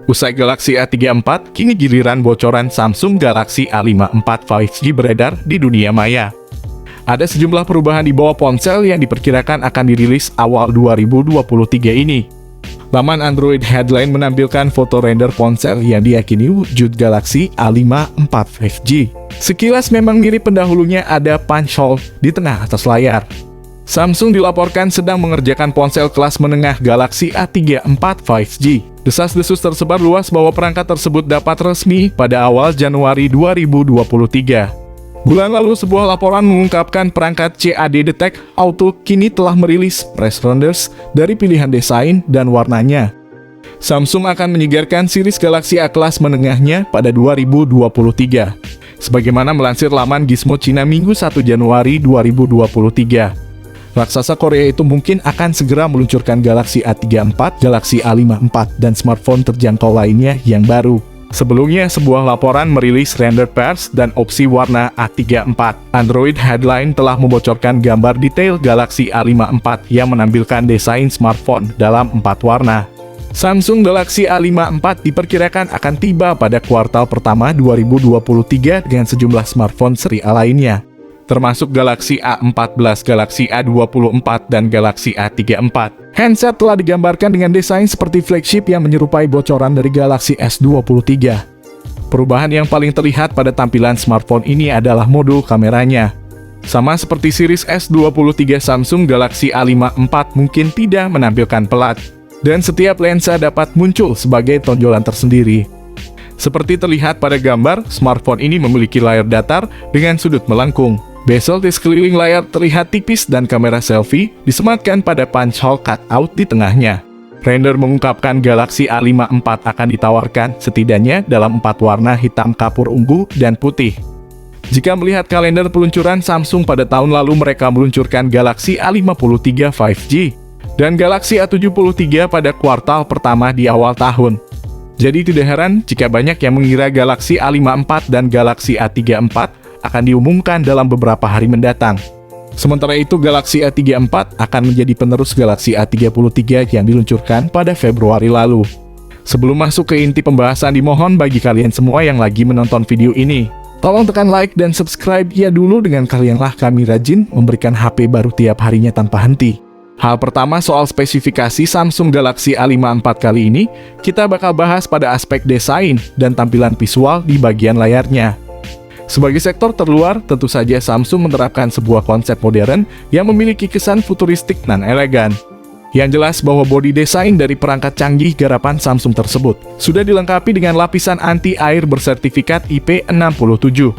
Usai Galaxy A34, kini giliran bocoran Samsung Galaxy A54 5G beredar di dunia maya. Ada sejumlah perubahan di bawah ponsel yang diperkirakan akan dirilis awal 2023 ini. Laman Android Headline menampilkan foto render ponsel yang diyakini wujud Galaxy A54 5G. Sekilas memang mirip pendahulunya, ada punch hole di tengah atas layar. Samsung dilaporkan sedang mengerjakan ponsel kelas menengah Galaxy A34 5G. Desas-desus tersebar luas bahwa perangkat tersebut dapat resmi pada awal Januari 2023. Bulan lalu, sebuah laporan mengungkapkan perangkat CAD Detect Auto kini telah merilis press renders dari pilihan desain dan warnanya. Samsung akan menyegarkan series Galaxy A kelas menengahnya pada 2023. Sebagaimana melansir laman Gizmo Cina Minggu 1 Januari 2023. Raksasa Korea itu mungkin akan segera meluncurkan Galaxy A34, Galaxy A54, dan smartphone terjangkau lainnya yang baru. Sebelumnya, sebuah laporan merilis render pairs dan opsi warna A34. Android Headline telah membocorkan gambar detail Galaxy A54 yang menampilkan desain smartphone dalam 4 warna. Samsung Galaxy A54 diperkirakan akan tiba pada kuartal pertama 2023 dengan sejumlah smartphone seri A lainnya, termasuk Galaxy A14, Galaxy A24, dan Galaxy A34. Handset telah digambarkan dengan desain seperti flagship yang menyerupai bocoran dari Galaxy S23. Perubahan yang paling terlihat pada tampilan smartphone ini adalah modul kameranya. Sama seperti series S23, Samsung Galaxy A54 mungkin tidak menampilkan pelat, dan setiap lensa dapat muncul sebagai tonjolan tersendiri. Seperti terlihat pada gambar, smartphone ini memiliki layar datar dengan sudut melengkung. Bezel di sekeliling layar terlihat tipis dan kamera selfie disematkan pada punch hole cutout di tengahnya. Render mengungkapkan Galaxy A54 akan ditawarkan setidaknya dalam 4 warna hitam, kapur ungu, dan putih. Jika melihat kalender peluncuran Samsung pada tahun lalu, mereka meluncurkan Galaxy A53 5G dan Galaxy A73 pada kuartal pertama di awal tahun. Jadi tidak heran jika banyak yang mengira Galaxy A54 dan Galaxy A34 akan diumumkan dalam beberapa hari mendatang. Sementara itu, Galaxy A34 akan menjadi penerus Galaxy A33 yang diluncurkan pada Februari lalu. Sebelum masuk ke inti pembahasan, dimohon bagi kalian semua yang lagi menonton video ini, tolong tekan like dan subscribe ya dulu, dengan kalianlah kami rajin memberikan HP baru tiap harinya tanpa henti. Hal pertama soal spesifikasi Samsung Galaxy A54 kali ini, kita bakal bahas pada aspek desain dan tampilan visual di bagian layarnya. Sebagai sektor terluar, tentu saja Samsung menerapkan sebuah konsep modern yang memiliki kesan futuristik dan elegan. Yang jelas bahwa bodi desain dari perangkat canggih garapan Samsung tersebut sudah dilengkapi dengan lapisan anti-air bersertifikat IP67.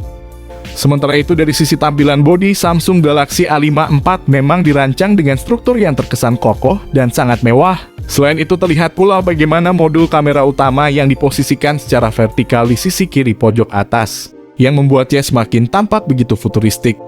Sementara itu, dari sisi tampilan bodi, Samsung Galaxy A54 memang dirancang dengan struktur yang terkesan kokoh dan sangat mewah. Selain itu, terlihat pula bagaimana modul kamera utama yang diposisikan secara vertikal di sisi kiri pojok atas, yang membuatnya semakin tampak begitu futuristik.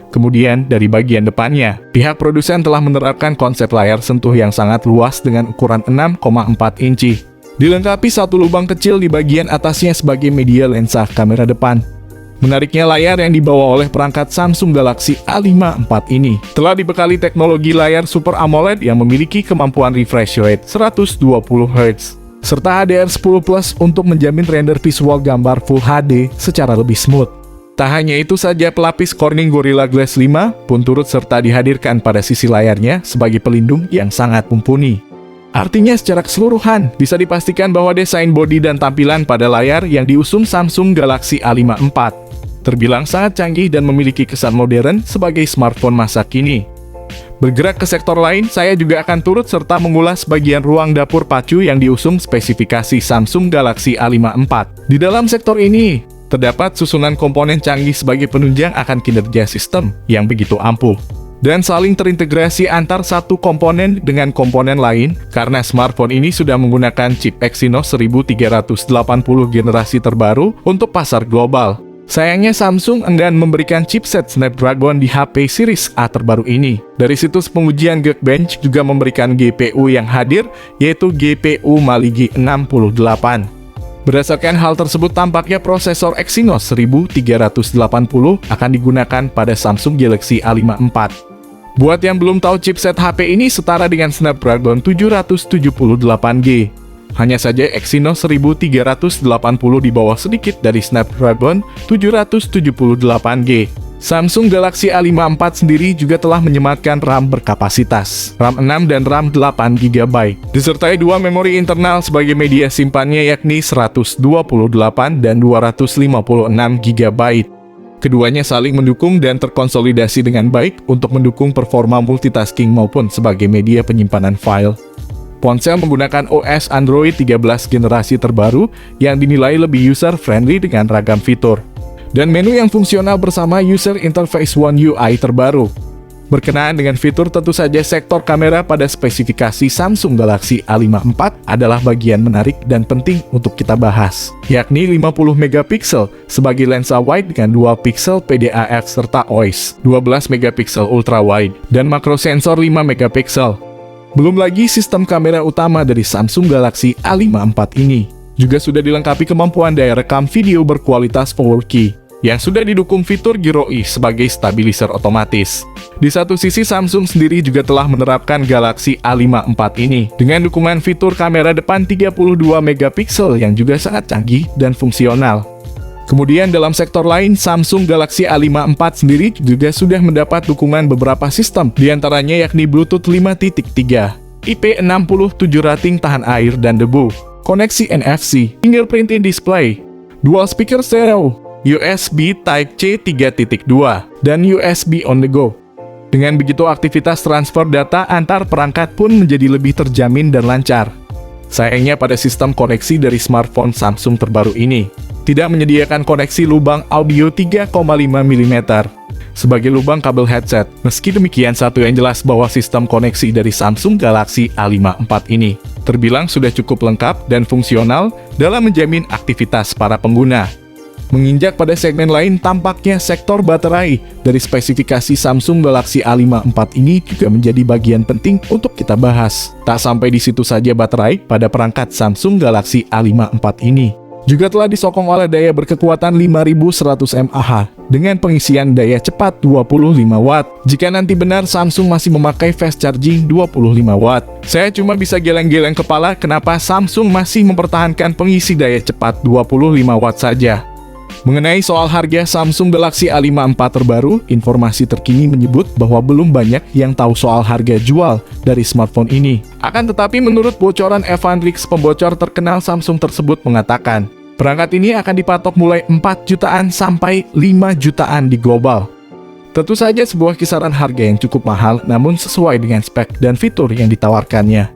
Kemudian, dari bagian depannya, pihak produsen telah menerapkan konsep layar sentuh yang sangat luas dengan ukuran 6,4 inci. Dilengkapi satu lubang kecil di bagian atasnya sebagai media lensa kamera depan. Menariknya, layar yang dibawa oleh perangkat Samsung Galaxy A54 ini telah dibekali teknologi layar Super AMOLED yang memiliki kemampuan refresh rate 120 Hz. serta HDR10+ untuk menjamin render visual gambar Full HD secara lebih smooth. Tak hanya itu saja, pelapis Corning Gorilla Glass 5 pun turut serta dihadirkan pada sisi layarnya sebagai pelindung yang sangat mumpuni. Artinya secara keseluruhan, bisa dipastikan bahwa desain bodi dan tampilan pada layar yang diusung Samsung Galaxy A54 terbilang sangat canggih dan memiliki kesan modern sebagai smartphone masa kini. Bergerak ke sektor lain, saya juga akan turut serta mengulas bagian ruang dapur pacu yang diusung spesifikasi Samsung Galaxy A54. Di dalam sektor ini, terdapat susunan komponen canggih sebagai penunjang akan kinerja sistem yang begitu ampuh dan saling terintegrasi antar satu komponen dengan komponen lain, karena smartphone ini sudah menggunakan chip Exynos 1380 generasi terbaru untuk pasar global. Sayangnya, Samsung enggan memberikan chipset Snapdragon di HP series A terbaru ini. Dari situs pengujian Geekbench juga memberikan GPU yang hadir, yaitu GPU Mali G68. Berdasarkan hal tersebut, tampaknya prosesor Exynos 1380 akan digunakan pada Samsung Galaxy A54. Buat yang belum tahu, chipset HP ini setara dengan Snapdragon 778G. Hanya saja Exynos 1380 di bawah sedikit dari Snapdragon 778G. Samsung Galaxy A54 sendiri juga telah menyematkan RAM berkapasitas RAM 6 dan RAM 8GB, disertai dua memori internal sebagai media simpannya yakni 128 dan 256GB. Keduanya saling mendukung dan terkonsolidasi dengan baik untuk mendukung performa multitasking maupun sebagai media penyimpanan file. Ponsel menggunakan OS Android 13 generasi terbaru yang dinilai lebih user-friendly dengan ragam fitur. Dan menu yang fungsional bersama User Interface One UI terbaru. Berkenaan dengan fitur, tentu saja sektor kamera pada spesifikasi Samsung Galaxy A54 adalah bagian menarik dan penting untuk kita bahas, yakni 50 megapiksel sebagai lensa wide dengan dual pixel PDAF serta OIS, 12 megapiksel ultra wide, dan makro sensor 5 megapiksel. Belum lagi sistem kamera utama dari Samsung Galaxy A54 ini juga sudah dilengkapi kemampuan daya rekam video berkualitas 4K yang sudah didukung fitur GIROI sebagai stabilizer otomatis. Di satu sisi, Samsung sendiri juga telah menerapkan Galaxy A54 ini dengan dukungan fitur kamera depan 32 megapiksel yang juga sangat canggih dan fungsional. Kemudian dalam sektor lain, Samsung Galaxy A54 sendiri juga sudah mendapat dukungan beberapa sistem, diantaranya yakni Bluetooth 5.3, IP67 rating tahan air dan debu, koneksi NFC, fingerprint in display, dual speaker stereo, USB Type-C 3.2, dan USB on the go. Dengan begitu, aktivitas transfer data antar perangkat pun menjadi lebih terjamin dan lancar. Sayangnya pada sistem koneksi dari smartphone Samsung terbaru ini tidak menyediakan koneksi lubang audio 3,5 mm sebagai lubang kabel headset. Meski demikian, satu yang jelas bahwa sistem koneksi dari Samsung Galaxy A54 ini terbilang sudah cukup lengkap dan fungsional dalam menjamin aktivitas para pengguna. Menginjak pada segmen lain, tampaknya sektor baterai dari spesifikasi Samsung Galaxy A54 ini juga menjadi bagian penting untuk kita bahas. Tak sampai di situ saja, baterai pada perangkat Samsung Galaxy A54 ini juga telah disokong oleh daya berkekuatan 5100 mAh dengan pengisian daya cepat 25 Watt. Jika nanti benar Samsung masih memakai fast charging 25 Watt, saya cuma bisa geleng-geleng kepala kenapa Samsung masih mempertahankan pengisi daya cepat 25 Watt saja. Mengenai soal harga Samsung Galaxy A54 terbaru, informasi terkini menyebut bahwa belum banyak yang tahu soal harga jual dari smartphone ini. Akan tetapi menurut bocoran Evan Rix, pembocor terkenal Samsung tersebut mengatakan, perangkat ini akan dipatok mulai 4 jutaan sampai 5 jutaan di global. Tentu saja sebuah kisaran harga yang cukup mahal, namun sesuai dengan spek dan fitur yang ditawarkannya.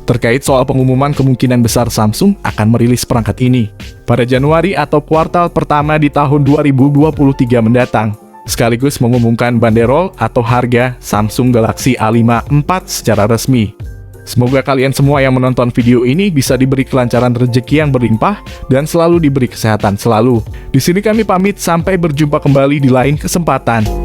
Terkait soal pengumuman kemungkinan besar Samsung akan merilis perangkat ini pada Januari atau kuartal pertama di tahun 2023 mendatang, sekaligus mengumumkan banderol atau harga Samsung Galaxy A54 secara resmi. Semoga kalian semua yang menonton video ini bisa diberi kelancaran rezeki yang berlimpah dan selalu diberi kesehatan selalu. Di sini kami pamit, sampai berjumpa kembali di lain kesempatan.